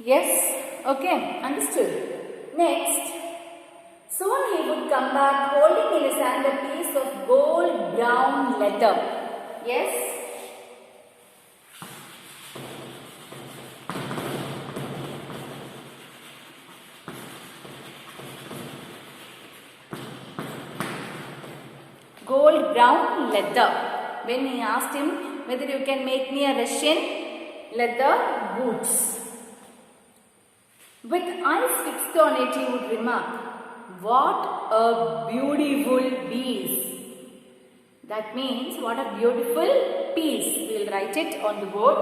Yes, okay, understood. Next, soon he would come back holding in his hand a piece of gold brown leather. Yes? Gold brown leather. When he asked him whether you can make me a Russian leather boots. With eyes fixed on it, he would remark, "What a beautiful piece!" That means, what a beautiful piece. We will write it on the board.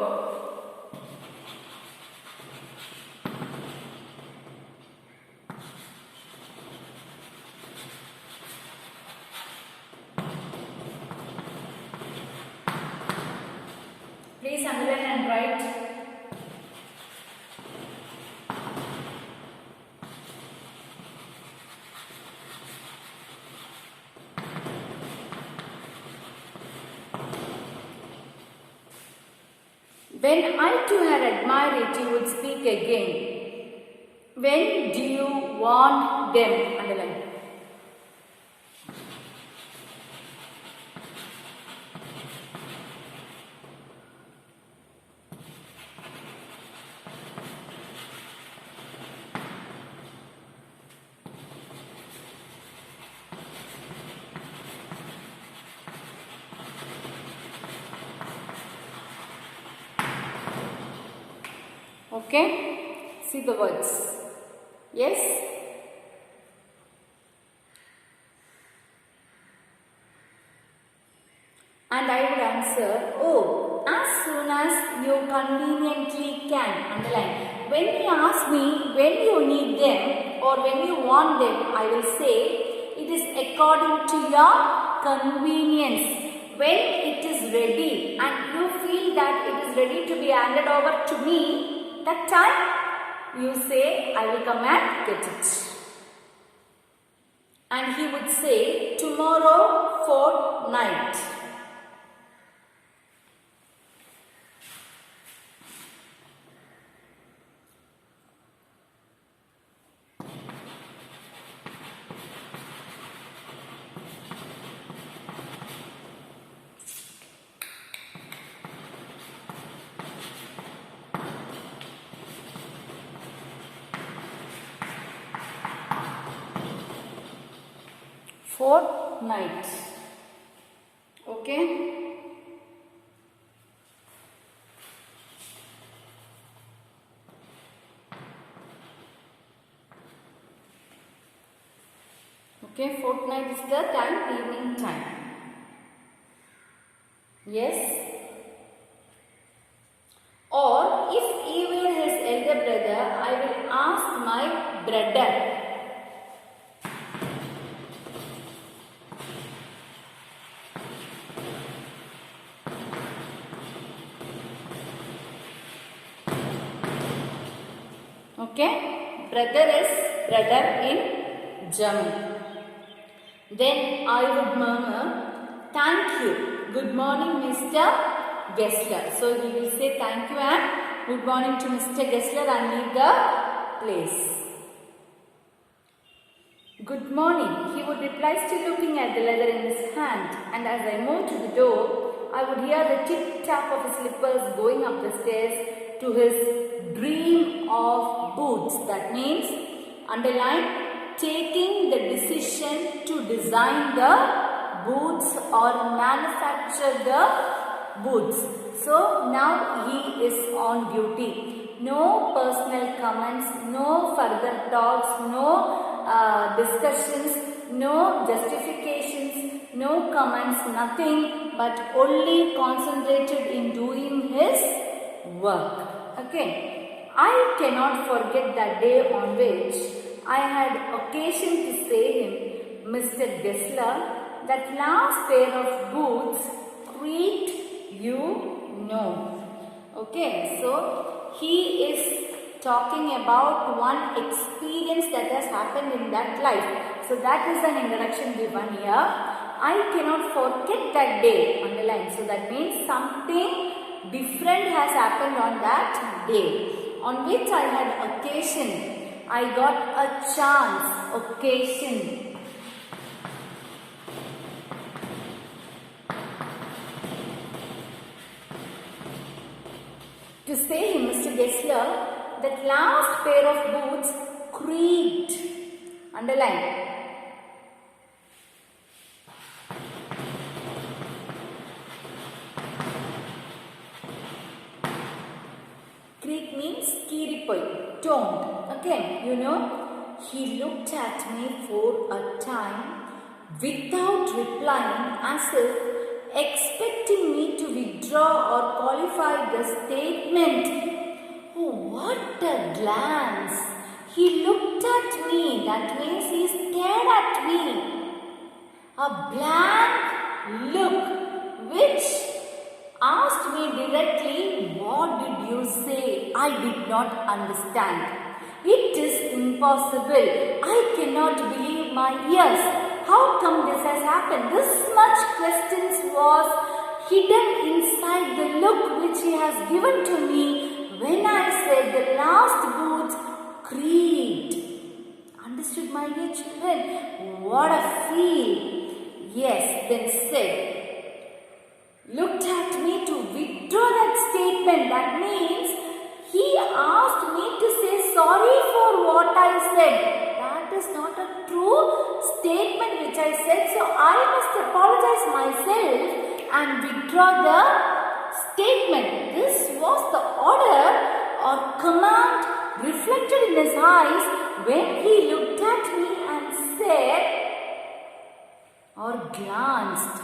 Please underline and write. When I too had admired it, you would speak again. When do you want them? Underline. Okay, see the words. Yes? And I would answer, oh, as soon as you conveniently can. Underline. When you ask me when you need them or when you want them, I will say it is according to your convenience. When it is ready and you feel that it is ready to be handed over to me, that time you say, I will come and get it. And he would say, tomorrow fortnight. Fortnight. Okay. Okay, fortnight is the time, evening time. Yes. Or if he were his elder brother, I will ask my brother. Okay, brother is brother in German. Then I would murmur, thank you, good morning Mr. Gessler. So he will say thank you and good morning to Mr. Gessler and leave the place. Good morning, he would reply, still looking at the leather in his hand, and as I moved to the door, I would hear the tip-tap of his slippers going up the stairs to his dream of boots. That means, underline, taking the decision to design the boots or manufacture the boots. So now he is on duty. No personal comments, no further talks, no discussions, no justifications, no comments, nothing, but only concentrated in doing his work. Okay, I cannot forget that day on which I had occasion to say him, Mr. Gessler, that last pair of boots creaked, you know. Okay, so he is talking about one experience that has happened in that life. So that is an introduction given here. I cannot forget that day, underline. So that means something different has happened on that day. on which I had occasion. I got a chance, occasion. To say him, Mr. Gessler, that last pair of boots creaked. Underline. Creak means kiripoi, toned. Okay, you know, he looked at me for a time without replying, as if expecting me to withdraw or qualify the statement. Oh, what a glance! He looked at me, that means he stared at me. A blank look which asked me directly, what did you say? I did not understand. It is impossible. I cannot believe my ears. How come this has happened? This much questions was hidden inside the look which he has given to me when I said the last boots creaked. Understood, my dear children? What a feel. Yes, then said, looked at me to withdraw that statement. That means he asked me to say sorry for what I said. That is not a true statement which I said. So I must apologize myself and withdraw the statement. This was the order or command reflected in his eyes when he looked at me and said or glanced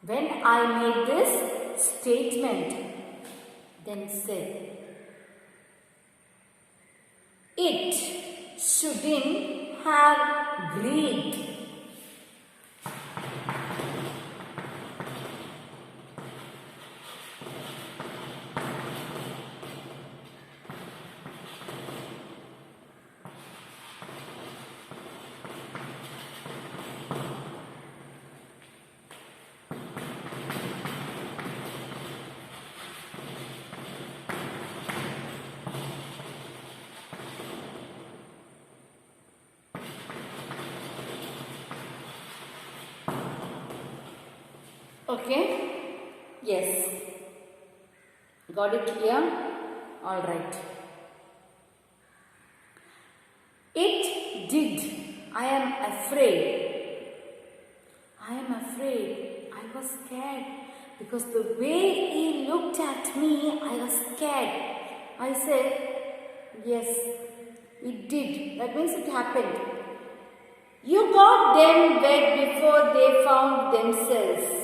when I made this statement. Then said, it shouldn't have grieved. Okay? Yes. Got it here? Alright. It did. I am afraid. I am afraid. I was scared. Because the way he looked at me, I was scared. I said, yes, it did. That means it happened. You got them wet before they found themselves.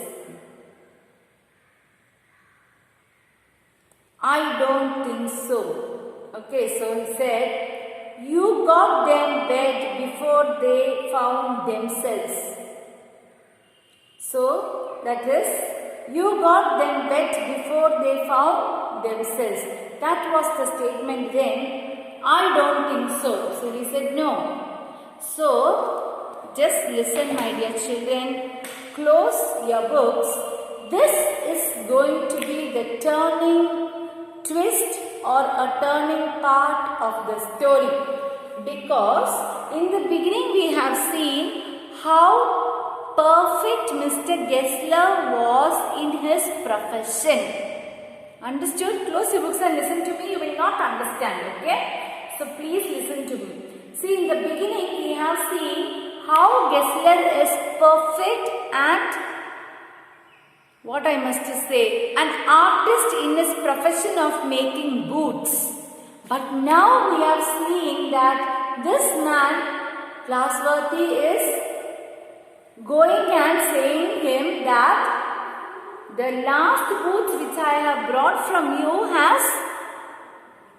I don't think so. Okay, so he said, you got them wet before they found themselves. So, that is, you got them wet before they found themselves. That was the statement then. I don't think so. So, he said no. So, just listen, my dear children. Close your books. This is going to be the turning twist or a turning part of the story, because in the beginning we have seen how perfect Mr. Gessler was in his profession. Understood? Close your books and listen to me. You will not understand. Okay? So please listen to me. See, in the beginning we have seen how Gessler is perfect and what I must say, an artist in his profession of making boots. But now we are seeing that this man, Glassworthy, is going and saying him that the last boots which I have brought from you has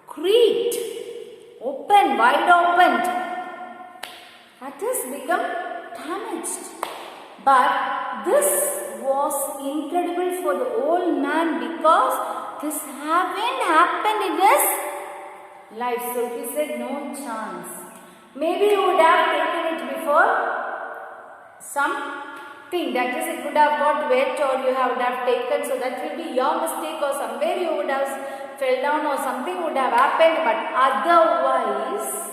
creaked, open, wide opened. That has become damaged. But this was incredible for the old man because this haven't happened in his life. So he said, no chance. Maybe you would have taken it before something, that is, it would have got wet or you would have taken, so that will be your mistake, or somewhere you would have fell down or something would have happened, but otherwise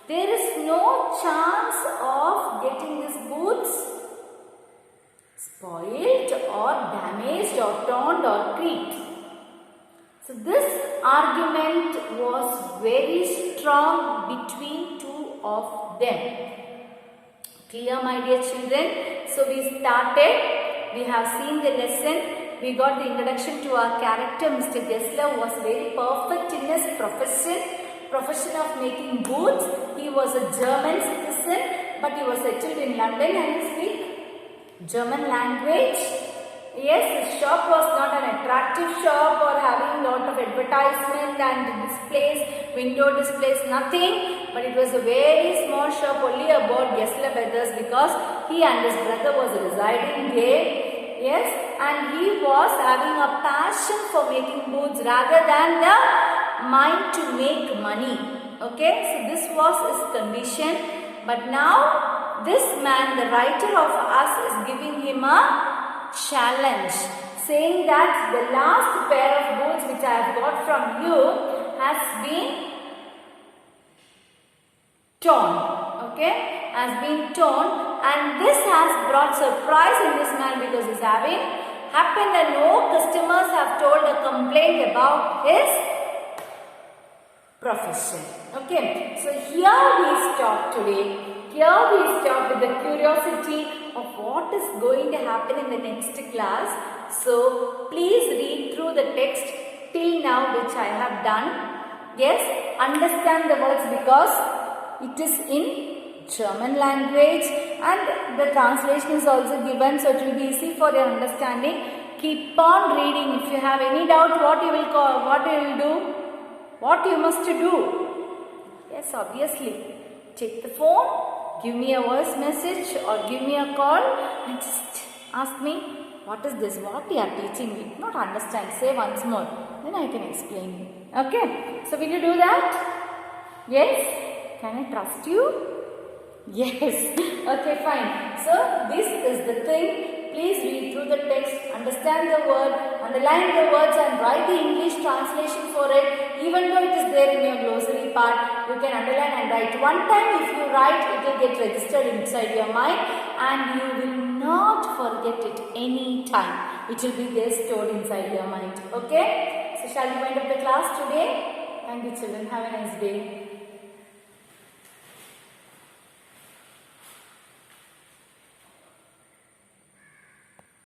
there is no chance of getting these boots spoiled or damaged or torn or creaked. So this argument was very strong between two of them. Clear, my dear children? So we started, we have seen the lesson, we got the introduction to our character. Mr. Gessler was very perfect in his profession of making boots. He was a German citizen, but he was settled in London and he speaks German language. Yes, his shop was not an attractive shop or having lot of advertisement and displays, window displays, nothing. But it was a very small shop only about Gessler Brothers, because he and his brother was residing there. Yes, and he was having a passion for making boots rather than the mind to make money. Okay, so this was his condition. But now this man, the writer of us, is giving him a challenge, saying that the last pair of boots which I have got from you has been torn. Okay, has been torn, and this has brought surprise in this man because it's having happened and no customers have told a complaint about his profession. Okay, so here we stop today. Here we stop with the curiosity of what is going to happen in the next class. So please read through the text till now which I have done. Yes, understand the words because it is in German language and the translation is also given, so it will be easy for your understanding. Keep on reading. If you have any doubt what you will do, what you must do. Yes, obviously. Take the phone, give me a voice message or give me a call and just ask me, what is this? What you are teaching me? Not understand. Say once more. Then I can explain. Okay. So will you do that? Yes? Can I trust you? Yes. Okay, fine. So this is the thing. Please read through the text, understand the word, underline the words and write the English translation for it. Even though it is there in your glossary part, you can underline and write. One time if you write, it will get registered inside your mind and you will not forget it any time. It will be there stored inside your mind. Okay? So shall we wind up the class today? Thank you children. Have a nice day.